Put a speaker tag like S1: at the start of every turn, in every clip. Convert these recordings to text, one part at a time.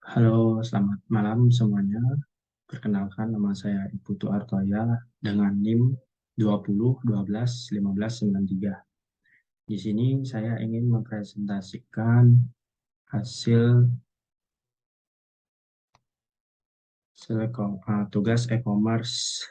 S1: Halo, selamat malam semuanya. Perkenalkan, nama saya Iputu Artoya dengan NIM 20121593. Di sini saya ingin mempresentasikan hasil tugas e-commerce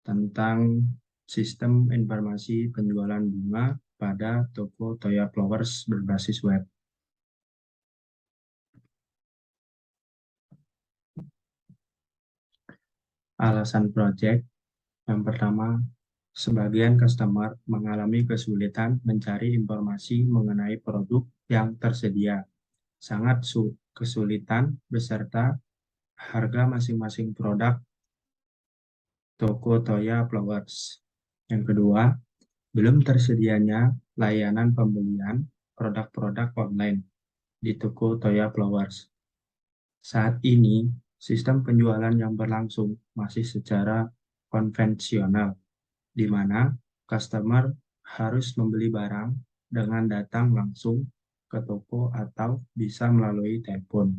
S1: tentang sistem informasi penjualan bunga pada toko Toya Flowers berbasis web. Alasan proyek yang pertama, sebagian customer mengalami kesulitan mencari informasi mengenai produk yang tersedia, sangat kesulitan beserta harga masing-masing produk toko Toya Flowers. Yang kedua, belum tersedianya layanan pembelian produk-produk online di toko Toya Flowers. Saat ini, sistem penjualan yang berlangsung masih secara konvensional, di mana customer harus membeli barang dengan datang langsung ke toko atau bisa melalui telepon.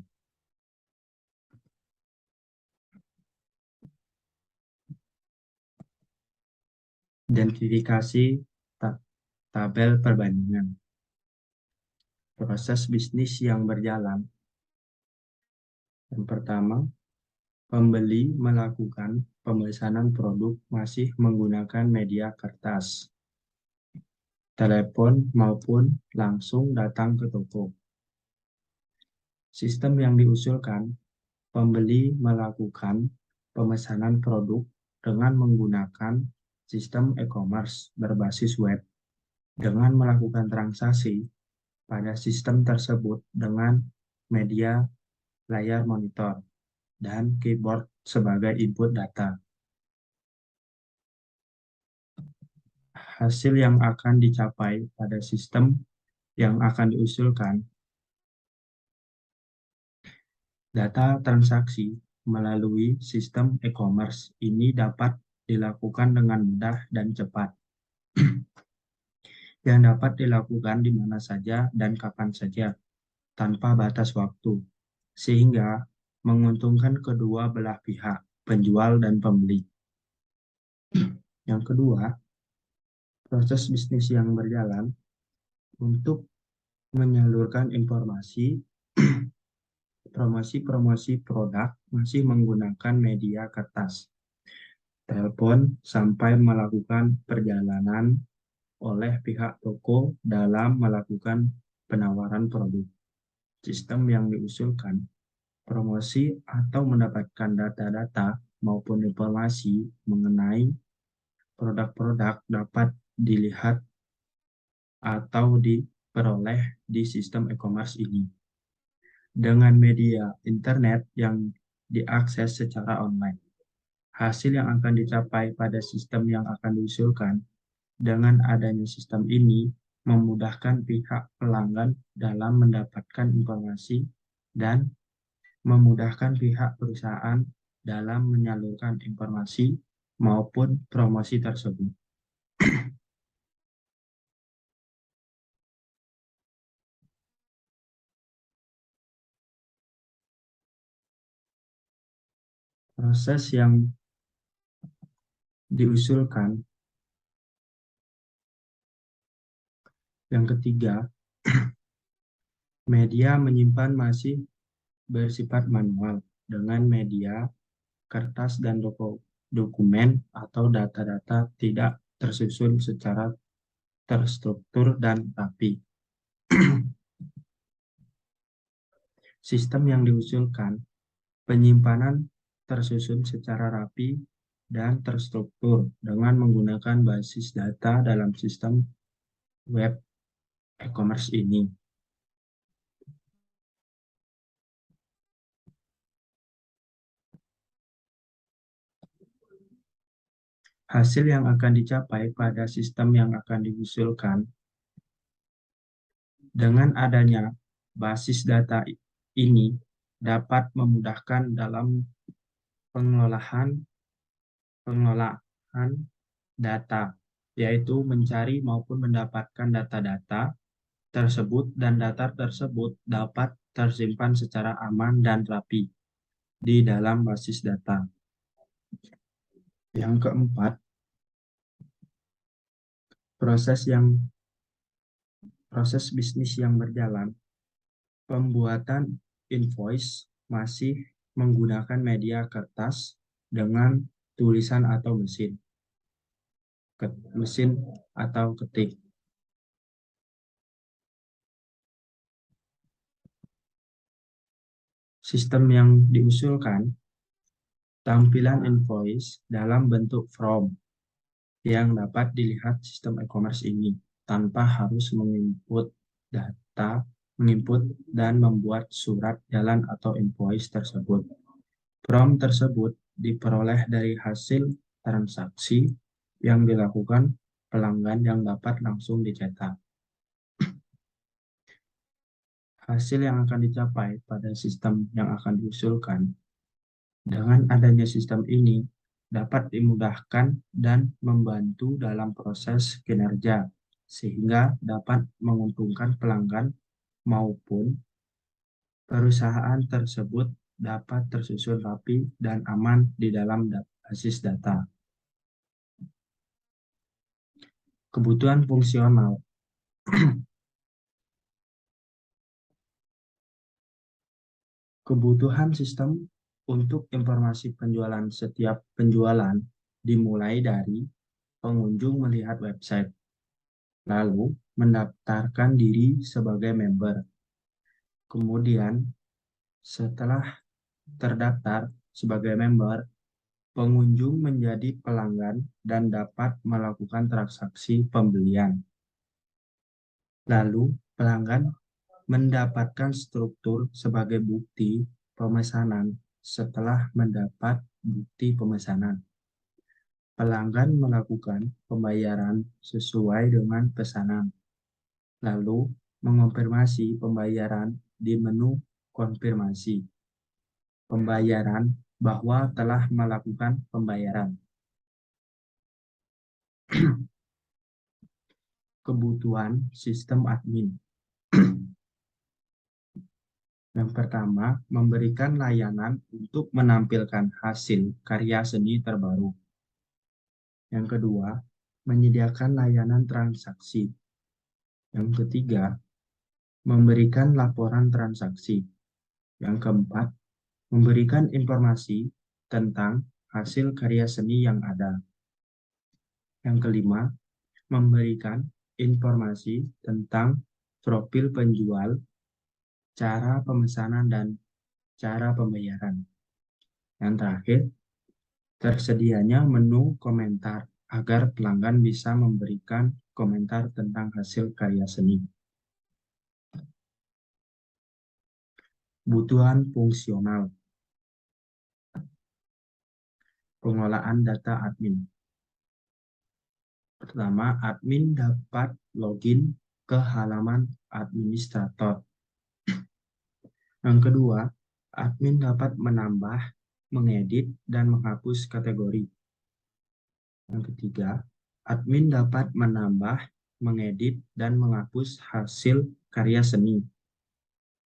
S1: Identifikasi tabel perbandingan. Proses bisnis yang berjalan. Yang pertama, pembeli melakukan pemesanan produk masih menggunakan media kertas, telepon maupun langsung datang ke toko. Sistem yang diusulkan, pembeli melakukan pemesanan produk dengan menggunakan sistem e-commerce berbasis web dengan melakukan transaksi pada sistem tersebut dengan media layar monitor dan keyboard sebagai input data. Hasil yang akan dicapai pada sistem yang akan diusulkan, data transaksi melalui sistem e-commerce ini dapat dilakukan dengan mudah dan cepat, yang dapat dilakukan di mana saja dan kapan saja, tanpa batas waktu, sehingga menguntungkan kedua belah pihak, penjual dan pembeli. Yang kedua, proses bisnis yang berjalan untuk menyalurkan informasi promosi-promosi produk masih menggunakan media kertas, telepon, sampai melakukan perjalanan oleh pihak toko dalam melakukan penawaran produk. Sistem yang diusulkan, promosi atau mendapatkan data-data maupun informasi mengenai produk-produk dapat dilihat atau diperoleh di sistem e-commerce ini dengan media internet yang diakses secara online. Hasil yang akan dicapai pada sistem yang akan diusulkan dengan adanya sistem ini memudahkan pihak pelanggan dalam mendapatkan informasi dan memudahkan pihak perusahaan dalam menyalurkan informasi maupun promosi tersebut. Proses yang diusulkan, yang ketiga, media menyimpan masih bersifat manual dengan media kertas dan dokumen atau data-data tidak tersusun secara terstruktur dan rapi. Sistem yang diusulkan, penyimpanan tersusun secara rapi dan terstruktur dengan menggunakan basis data dalam sistem web e-commerce ini. Hasil yang akan dicapai pada sistem yang akan diusulkan dengan adanya basis data ini dapat memudahkan dalam pengelolaan data, yaitu mencari maupun mendapatkan data-data tersebut dan data tersebut dapat tersimpan secara aman dan rapi di dalam basis data. Yang keempat, proses bisnis yang berjalan. Pembuatan invoice masih menggunakan media kertas dengan tulisan atau mesin atau ketik. Sistem yang diusulkan, tampilan invoice dalam bentuk form yang dapat dilihat sistem e-commerce ini tanpa harus menginput dan membuat surat jalan atau invoice tersebut. Form tersebut diperoleh dari hasil transaksi yang dilakukan pelanggan yang dapat langsung dicetak. Hasil yang akan dicapai pada sistem yang akan diusulkan dengan adanya sistem ini dapat dimudahkan dan membantu dalam proses kinerja sehingga dapat menguntungkan pelanggan maupun perusahaan tersebut dapat tersusun rapi dan aman di dalam basis data. Kebutuhan fungsional. Kebutuhan sistem untuk informasi penjualan setiap penjualan dimulai dari pengunjung melihat website, lalu mendaftarkan diri sebagai member. Kemudian, setelah terdaftar sebagai member, pengunjung menjadi pelanggan dan dapat melakukan transaksi pembelian. Lalu, pelanggan mendapatkan struktur sebagai bukti pemesanan setelah mendapat bukti pemesanan. Pelanggan melakukan pembayaran sesuai dengan pesanan, lalu mengonfirmasi pembayaran di menu konfirmasi pembayaran bahwa telah melakukan pembayaran. Kebutuhan sistem admin. Yang pertama, memberikan layanan untuk menampilkan hasil karya seni terbaru. Yang kedua, menyediakan layanan transaksi. Yang ketiga, memberikan laporan transaksi. Yang keempat, memberikan informasi tentang hasil karya seni yang ada. Yang kelima, memberikan informasi tentang profil penjual, cara pemesanan, dan cara pembayaran. Yang terakhir, tersedianya menu komentar agar pelanggan bisa memberikan komentar tentang hasil karya seni. Kebutuhan fungsional. Pengolahan data admin. Pertama, admin dapat login ke halaman administrator. Yang kedua, admin dapat menambah, mengedit, dan menghapus kategori. Yang ketiga, admin dapat menambah, mengedit, dan menghapus hasil karya seni.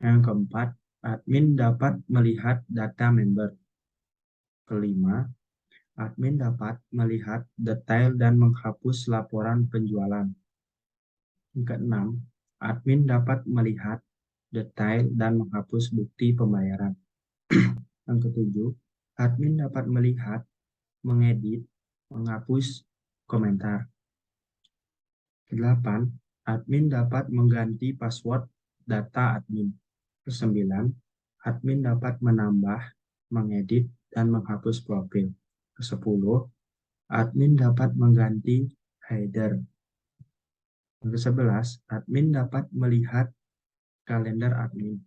S1: Yang keempat, admin dapat melihat data member. Kelima, admin dapat melihat detail dan menghapus laporan penjualan. Yang keenam, admin dapat melihat detail dan menghapus bukti pembayaran. Yang ketujuh, admin dapat melihat, mengedit, menghapus komentar. Kedelapan, admin dapat mengganti password data admin. Kesembilan, admin dapat menambah, mengedit, dan menghapus profil. Kesepuluh, admin dapat mengganti header. Yang ke-11, admin dapat melihat kalender admin.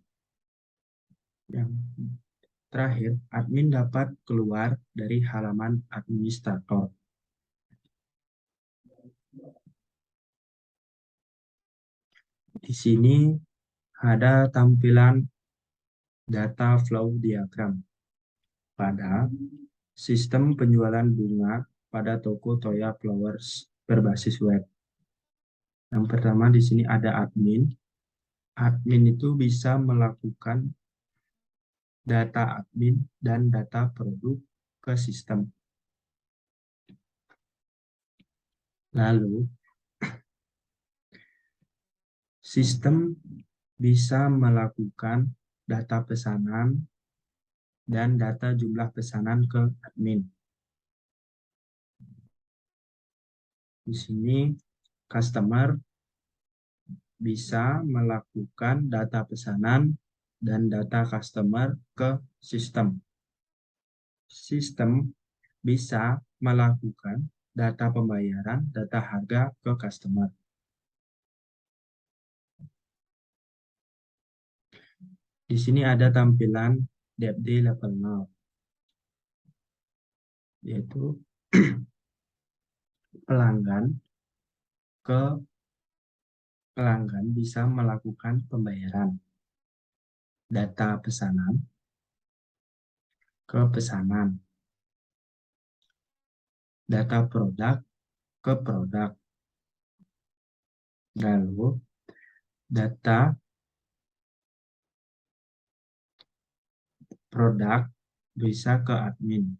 S1: Yang terakhir, admin dapat keluar dari halaman administrator. Di sini ada tampilan data flow diagram pada sistem penjualan bunga pada toko Toya Flowers berbasis web. Yang pertama di sini ada admin, Admin itu bisa melakukan data admin dan data produk ke sistem. Lalu, sistem bisa melakukan data pesanan dan data jumlah pesanan ke admin. Di sini, customer bisa melakukan data pesanan dan data customer ke sistem. Sistem bisa melakukan data pembayaran, data harga ke customer. Di sini ada tampilan DFD level 0, yaitu pelanggan bisa melakukan pembayaran data pesanan ke pesanan, data produk ke produk, lalu data produk bisa ke admin.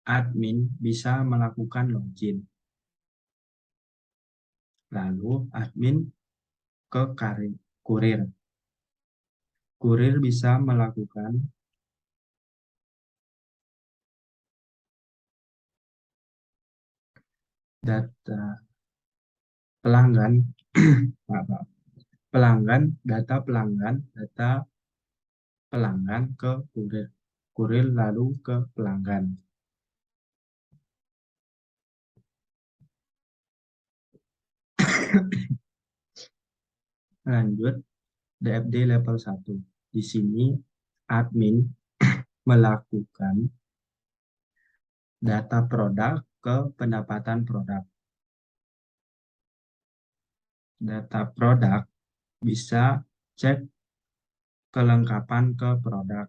S1: Admin bisa melakukan login. Lalu admin ke kurir. Kurir bisa melakukan data pelanggan, data pelanggan ke kurir. Kurir lalu ke pelanggan. Lanjut, DFD level 1. Di sini admin melakukan data produk ke pendapatan produk. Data produk bisa cek kelengkapan ke produk.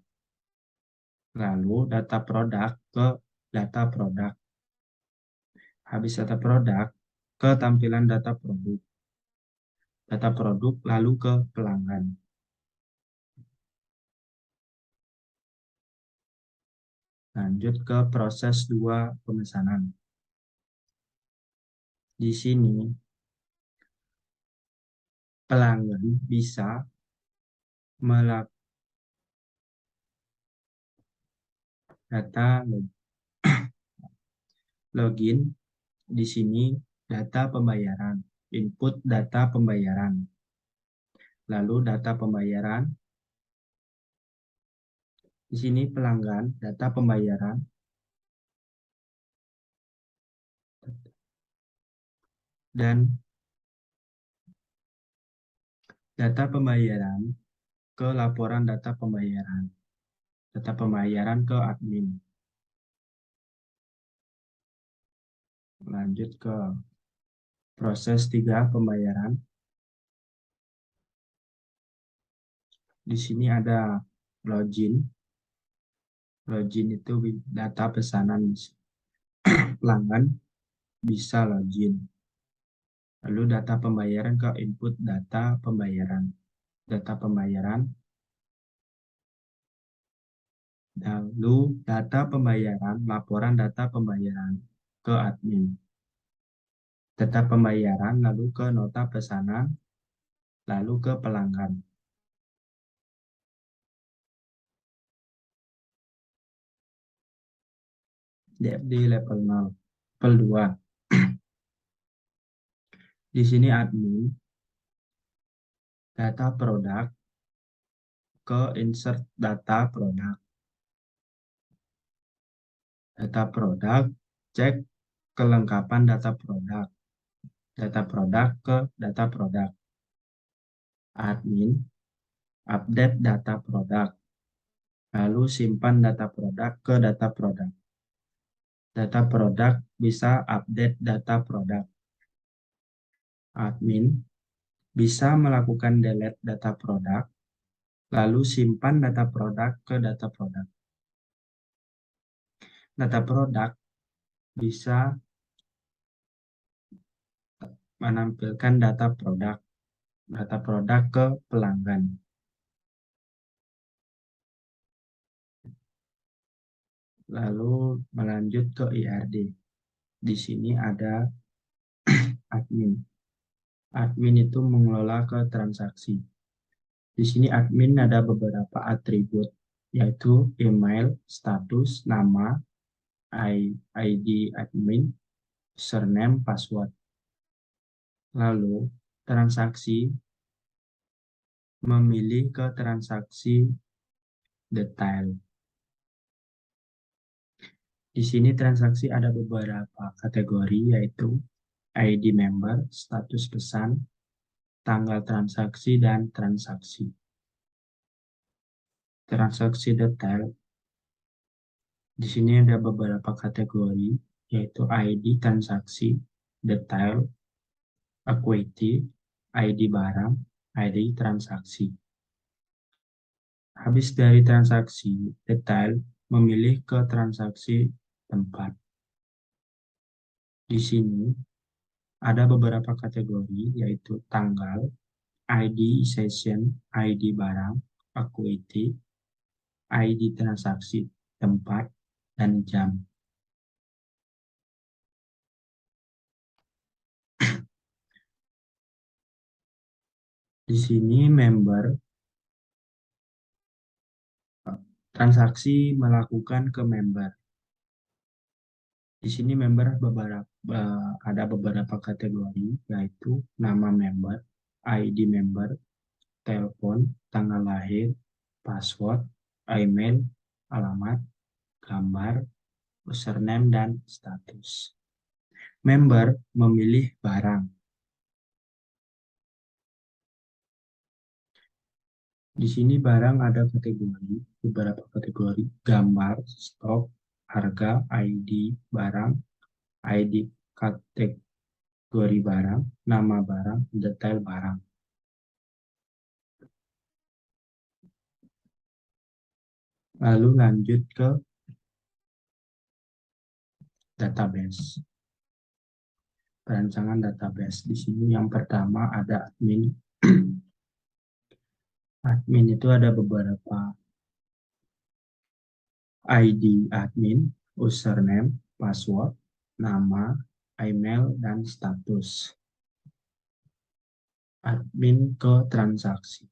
S1: Lalu data produk ke data produk. Habis data produk ke tampilan data produk. Data produk lalu ke pelanggan. Lanjut ke proses 2 pemesanan. Di sini pelanggan bisa melakukan data login. Di sini data pembayaran, input data pembayaran. Lalu data pembayaran. Di sini pelanggan, data pembayaran. Dan data pembayaran ke laporan data pembayaran. Data pembayaran ke admin. Lanjut ke proses 3 pembayaran. Di sini ada login. Login itu data pesanan pelanggan bisa login. Lalu data pembayaran ke input data pembayaran. Data pembayaran. Lalu data pembayaran, laporan data pembayaran ke admin. Data pembayaran lalu ke nota pesanan, lalu ke pelanggan. DFD level 0. Level 2. Di sini admin, data produk ke insert data produk. Data produk, cek kelengkapan data produk. Data produk ke data produk. Admin, update data produk. Lalu simpan data produk ke data produk. Data produk bisa update data produk. Admin bisa melakukan delete data produk, lalu simpan data produk ke data produk. Data produk bisa menampilkan data produk. data produk ke pelanggan. Lalu melanjut ke IRD. Di sini ada admin. Admin itu mengelola ke transaksi. Di sini admin ada beberapa atribut, yaitu email, status, nama, ID admin, surname, password. Lalu transaksi memilih ke transaksi detail. Di sini transaksi ada beberapa kategori, yaitu ID member, status pesan, tanggal transaksi, dan transaksi. Transaksi detail, di sini ada beberapa kategori, yaitu ID transaksi, detail, equity, ID barang, ID transaksi. Habis dari transaksi detail, memilih ke transaksi tempat. Di sini ada beberapa kategori, yaitu tanggal, ID session, ID barang, equity, ID transaksi tempat, dan jam. Di sini member transaksi melakukan ke member. Di sini member ada beberapa kategori, yaitu nama member, ID member, telepon, tanggal lahir, password, email, alamat, gambar, username, dan status. Member memilih barang. Di sini barang ada beberapa kategori, gambar, stok, harga, ID barang, ID kategori barang, nama barang, detail barang. Lalu lanjut ke database. Perancangan database. Di sini yang pertama ada admin. Admin itu ada beberapa ID admin, username, password, nama, email, dan status. Admin ke transaksi.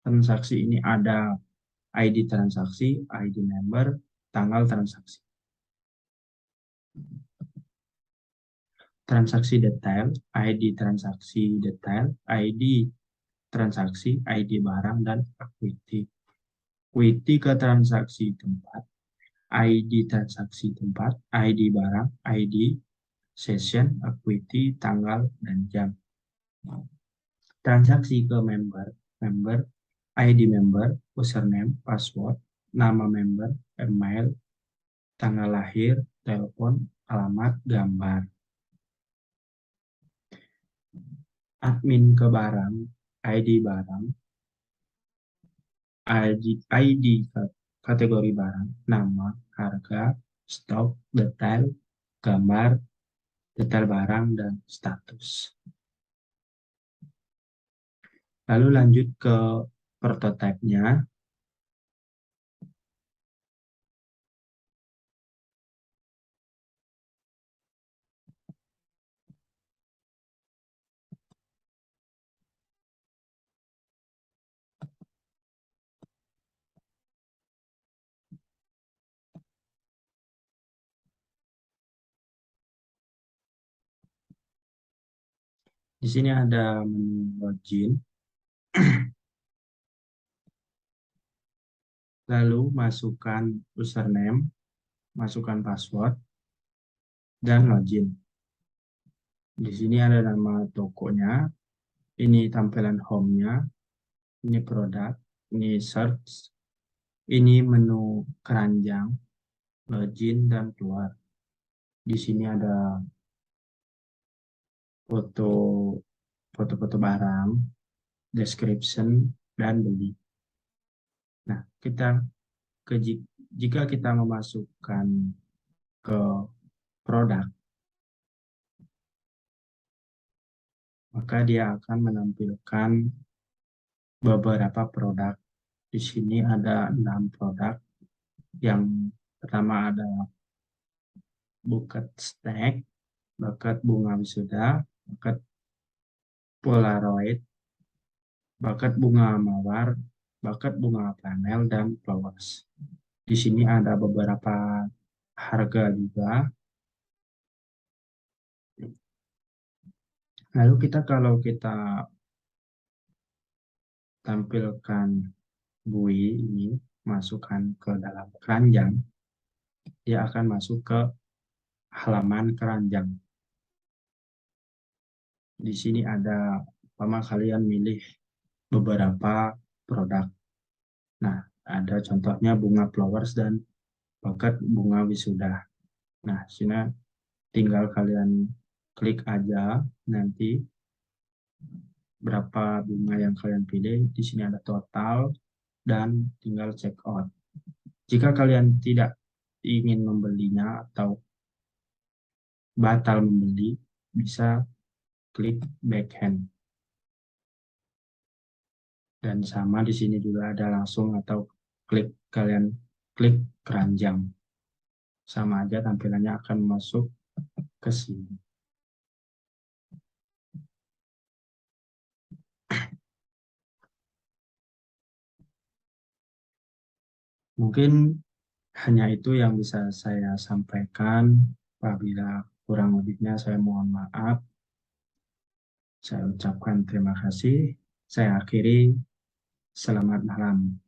S1: Transaksi ini ada ID transaksi, ID member, tanggal transaksi. Transaksi detail, ID transaksi detail, ID transaksi, ID barang, dan equity. Equity ke transaksi tempat, ID transaksi tempat, ID barang, ID session, equity, tanggal, dan jam. Transaksi ke member, member, ID member, username, password, nama member, email, tanggal lahir, telepon, alamat, gambar. Admin ke barang, ID barang, ID kategori barang, nama, harga, stok, detail, gambar, detail barang, dan status. Lalu lanjut ke prototipe-nya. Di sini ada menu login, lalu masukkan username, masukkan password, dan login. Di sini ada nama tokonya, ini tampilan home-nya, ini produk, ini search, ini menu keranjang, login, dan keluar. Di sini ada foto foto-foto barang, description, dan beli. Nah, jika kita memasukkan ke produk, maka dia akan menampilkan beberapa produk. Di sini ada 6 produk. Yang pertama ada buket snack, buket bunga wisuda, buket polaroid, buket bunga mawar, buket bunga panel, dan flowers. Di sini ada beberapa harga juga. Lalu kalau kita tampilkan bui ini, masukkan ke dalam keranjang, dia akan masuk ke halaman keranjang. Di sini ada, pertama kalian milih beberapa produk. Nah, ada contohnya bunga flowers dan buket bunga wisuda. Nah, sini tinggal kalian klik aja nanti berapa bunga yang kalian pilih. Di sini ada total dan tinggal check out. Jika kalian tidak ingin membelinya atau batal membeli, bisa klik backhand. Dan sama di sini juga ada langsung atau kalian klik keranjang. Sama aja tampilannya akan masuk ke sini. Mungkin hanya itu yang bisa saya sampaikan. Apabila kurang lebihnya saya mohon maaf. Saya ucapkan terima kasih. Saya akhiri. Selamat malam.